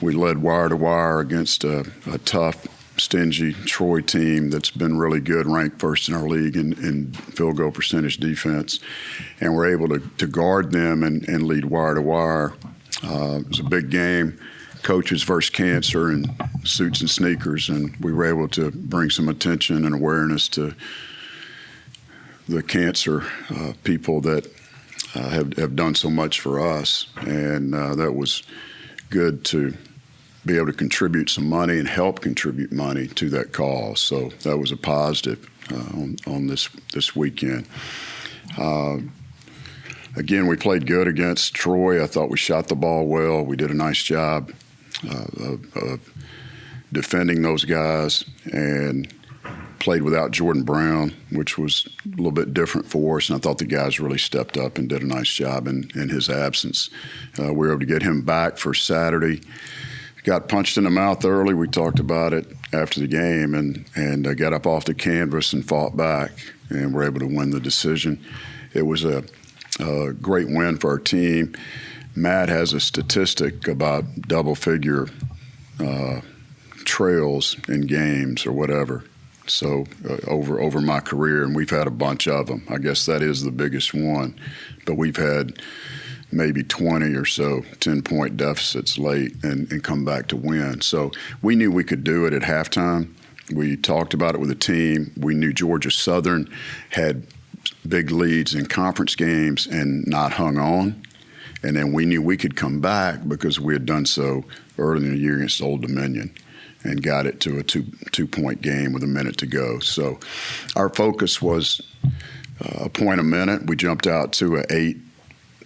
We led wire to wire against a tough, stingy Troy team that's been really good, ranked first in our league in field goal percentage defense. And we're able to guard them and lead wire to wire. It was a big game. Coaches versus cancer in suits and sneakers, and we were able to bring some attention and awareness to the cancer people that have done so much for us. And that was good to be able to contribute some money and help contribute money to that cause. So that was a positive on this weekend. Again, we played good against Troy. I thought we shot the ball well. We did a nice job of defending those guys and played without Jordan Brown, which was a little bit different for us. And I thought the guys really stepped up and did a nice job in his absence. We were able to get him back for Saturday. Got punched in the mouth early. We talked about it after the game and got up off the canvas and fought back and were able to win the decision. It was a great win for our team. Matt has a statistic about double-figure trails in games or whatever. So over my career, and we've had a bunch of them. I guess that is the biggest one. But we've had maybe 20 or so 10-point deficits late and come back to win. So we knew we could do it at halftime. We talked about it with the team. We knew Georgia Southern had big leads in conference games and not hung on. And then we knew we could come back because we had done so early in the year against Old Dominion and got it to a two-point game with a minute to go. So our focus was a point a minute. We jumped out to an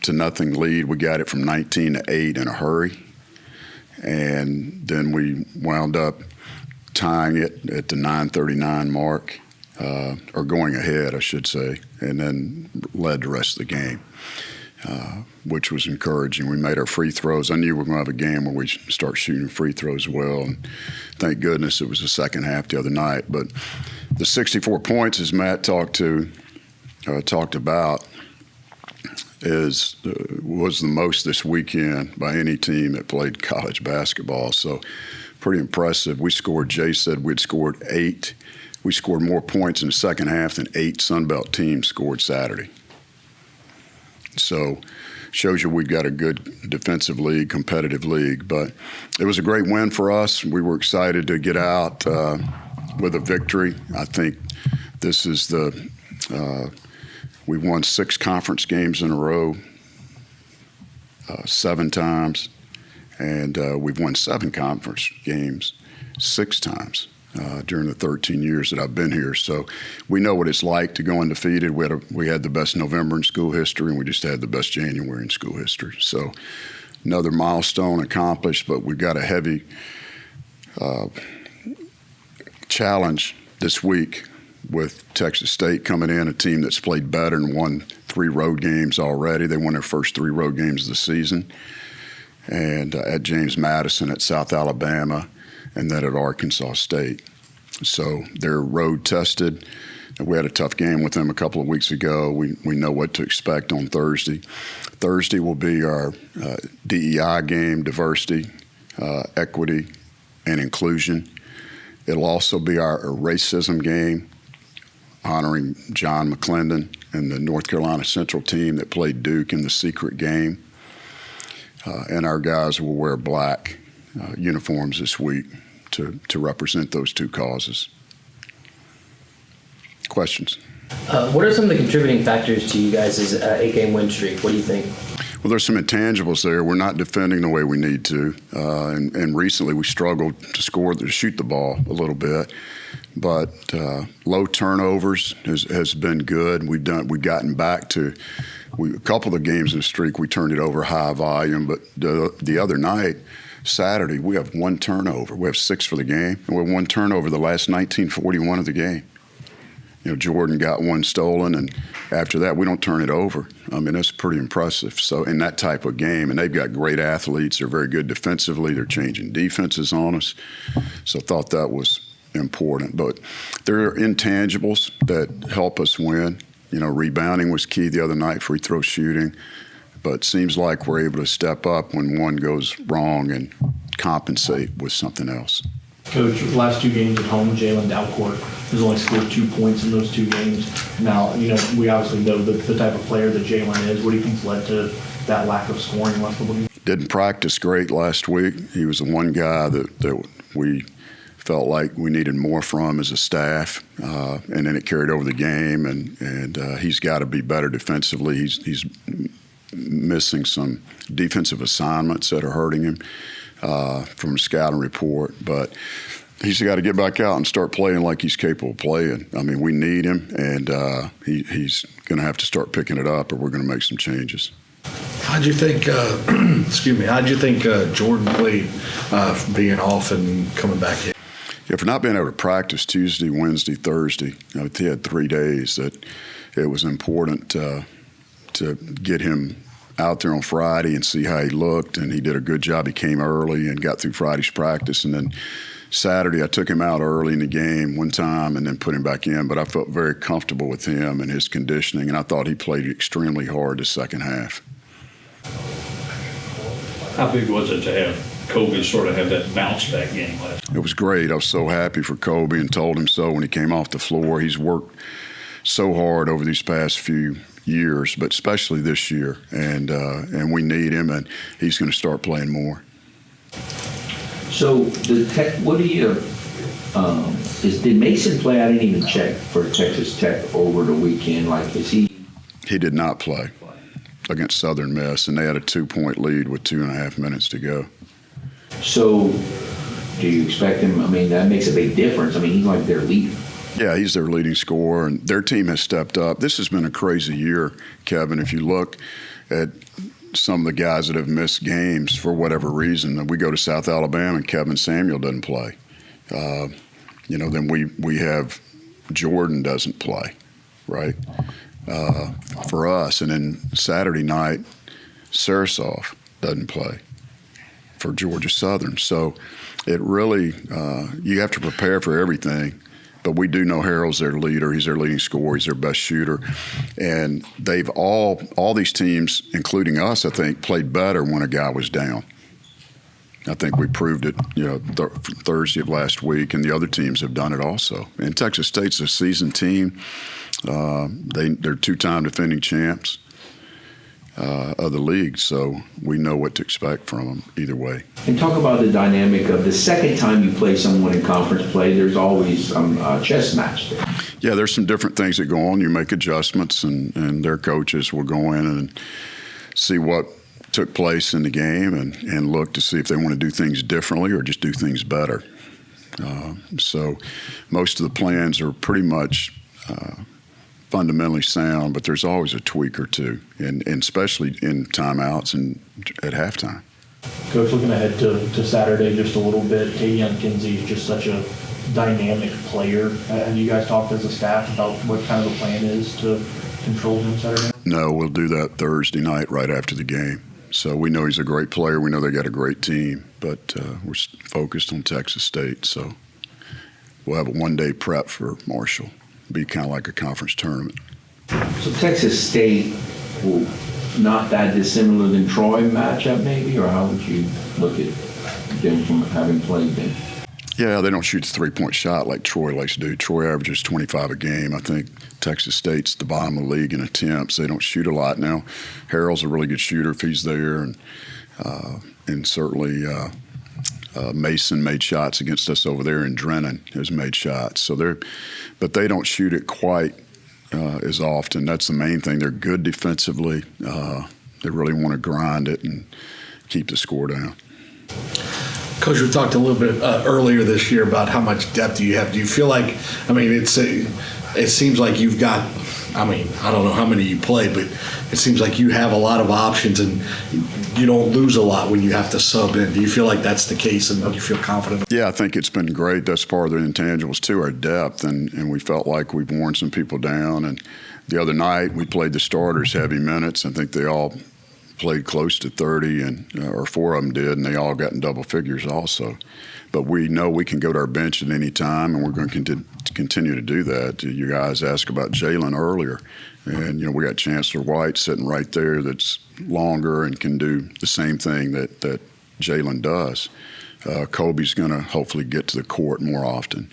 8-0 lead. We got it from 19 to 8 in a hurry. And then we wound up tying it at the 9:39 mark, or going ahead, I should say, and then led the rest of the game, which was encouraging. We made our free throws. I knew we were going to have a game where we start shooting free throws well, and thank goodness it was the second half the other night. But the 64 points, as Matt talked about, was the most this weekend by any team that played college basketball. So pretty impressive. Jay said we'd scored 8. We scored more points in the second half than 8 Sun Belt teams scored Saturday. So shows you we've got a good defensive league, competitive league. But it was a great win for us. We were excited to get out with a victory. I think this is we won 6 conference games in a row, 7 times, and we've won 7 conference games 6 times during the 13 years that I've been here. So we know what it's like to go undefeated. We had the best November in school history, and we just had the best January in school history. So another milestone accomplished, but we've got a heavy challenge this week with Texas State coming in, a team that's played better and won 3 road games already. They won their first 3 road games of the season, and at James Madison, at South Alabama, and then at Arkansas State. So they're road tested. We had a tough game with them a couple of weeks ago. We know what to expect on Thursday. Thursday will be our DEI game, diversity, equity, and inclusion. It'll also be our racism game, honoring John McClendon and the North Carolina Central team that played Duke in the secret game. And our guys will wear black uniforms this week to represent those 2 causes. Questions? What are some of the contributing factors to you guys' 8-game win streak? What do you think? Well, there's some intangibles there. We're not defending the way we need to, and recently we struggled to shoot the ball a little bit. But low turnovers has been good. We've gotten back to a couple of games in the streak. We turned it over high volume, but the other night, Saturday, we have 1 turnover. We have 6 for the game, and we have 1 turnover the last 1941 of the game. Jordan got 1 stolen, and after that, we don't turn it over. I mean, that's pretty impressive. So in that type of game, and they've got great athletes. They're very good defensively. They're changing defenses on us. So I thought that was important. But there are intangibles that help us win. Rebounding was key the other night, free throw shooting. But it seems like we're able to step up when one goes wrong and compensate with something else. Coach, last two games at home, Jalen Dalcourt has only scored 2 points in those two games. Now, we obviously know the type of player that Jalen is. What do you think's led to that lack of scoring last couple of games? Didn't practice great last week. He was the one guy that we felt like we needed more from as a staff, and then it carried over the game. And he's got to be better defensively. He's missing some defensive assignments that are hurting him from a scouting report, but he's got to get back out and start playing like he's capable of playing. I mean, we need him, and he's going to have to start picking it up, or we're going to make some changes. How'd you think? How'd you think Jordan played being off and coming back in? Yeah, for not being able to practice Tuesday, Wednesday, Thursday, he had 3 days that it was important to get him out there on Friday and see how he looked, and he did a good job. He came early and got through Friday's practice, and then Saturday I took him out early in the game one time and then put him back in, but I felt very comfortable with him and his conditioning, and I thought he played extremely hard the second half. How big was it to have Kobe sort of have that bounce back game last night? It was great. I was so happy for Kobe and told him so when he came off the floor. He's worked so hard over these past few years, but especially this year, and we need him, and he's going to start playing more. So what do you? Did Mason play? I didn't even check for Texas Tech over the weekend. Like, is he? He did not play against Southern Miss, and they had a 2-point lead with 2.5 minutes to go. So, do you expect him? I mean, that makes a big difference. I mean, he's like their leader. Yeah, he's their leading scorer, and their team has stepped up. This has been a crazy year, Kevin. If you look at some of the guys that have missed games for whatever reason, we go to South Alabama and Kevin Samuel doesn't play. Then we have Jordan doesn't play, right, for us. And then Saturday night, Sarasoff doesn't play for Georgia Southern. So it really, you have to prepare for everything. But we do know Harold's their leader. He's their leading scorer. He's their best shooter. And they've all these teams, including us, I think, played better when a guy was down. I think we proved it, Thursday of last week, and the other teams have done it also. And Texas State's a seasoned team. They're 2-time defending champs of the league, so we know what to expect from them either way. And talk about the dynamic of the second time you play someone in conference play. There's always a chess match there. Yeah, there's some different things that go on. You make adjustments, and their coaches will go in and see what took place in the game and look to see if they want to do things differently or just do things better. So most of the plans are pretty much fundamentally sound, but there's always a tweak or two, and especially in timeouts and at halftime. Coach, looking ahead to Saturday just a little bit, Tavion Kinsey is just such a dynamic player. Have you guys talked as a staff about what kind of the plan is to control him Saturday? No, we'll do that Thursday night right after the game. So we know he's a great player. We know they got a great team, but we're focused on Texas State. So we'll have a one-day prep for Marshall. Be kind of like a conference tournament. So Texas State, well, not that dissimilar than Troy matchup maybe, or how would you look at them from having played them? Yeah, they don't shoot the three-point shot like Troy likes to do. Troy averages 25 a game. I think Texas State's the bottom of the league in attempts. They don't shoot a lot now. Harold's a really good shooter if he's there, and certainly Mason made shots against us over there, and Drennan has made shots. But they don't shoot it quite as often. That's the main thing. They're good defensively. They really want to grind it and keep the score down. Coach, we talked a little bit earlier this year about how much depth you have. Do you feel like, it seems like you've got, I don't know how many you play, but it seems like you have a lot of options and you don't lose a lot when you have to sub in. Do you feel like that's the case and do you feel confident? Yeah, I think it's been great. That's part of the intangibles too, our depth, and we felt like we've worn some people down. And the other night we played the starters heavy minutes. I think they all played close to 30, or 4 of them did, and they all got in double figures also. But we know we can go to our bench at any time, and we're going to continue to do that. You guys asked about Jalen earlier, and we got Chancellor White sitting right there that's longer and can do the same thing that Jalen does. Kobe's going to hopefully get to the court more often.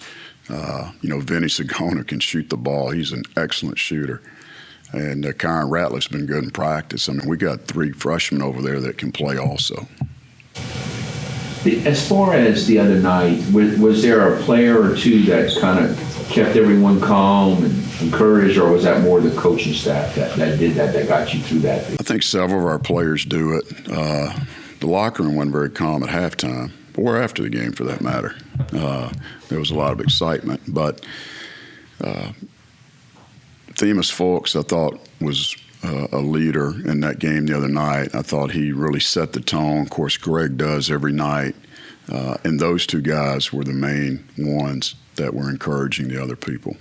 Vinny Sagona can shoot the ball. He's an excellent shooter. And Kyron Ratliff's been good in practice. I mean, we got 3 freshmen over there that can play also. As far as the other night, was there a player or two that kind of kept everyone calm and encouraged, or was that more the coaching staff that did that got you through that? I think several of our players do it. The locker room wasn't very calm at halftime, or after the game for that matter. There was a lot of excitement, but Themis Fulks, I thought, was a leader in that game the other night. I thought he really set the tone. Of course, Greg does every night. And those 2 guys were the main ones that were encouraging the other people.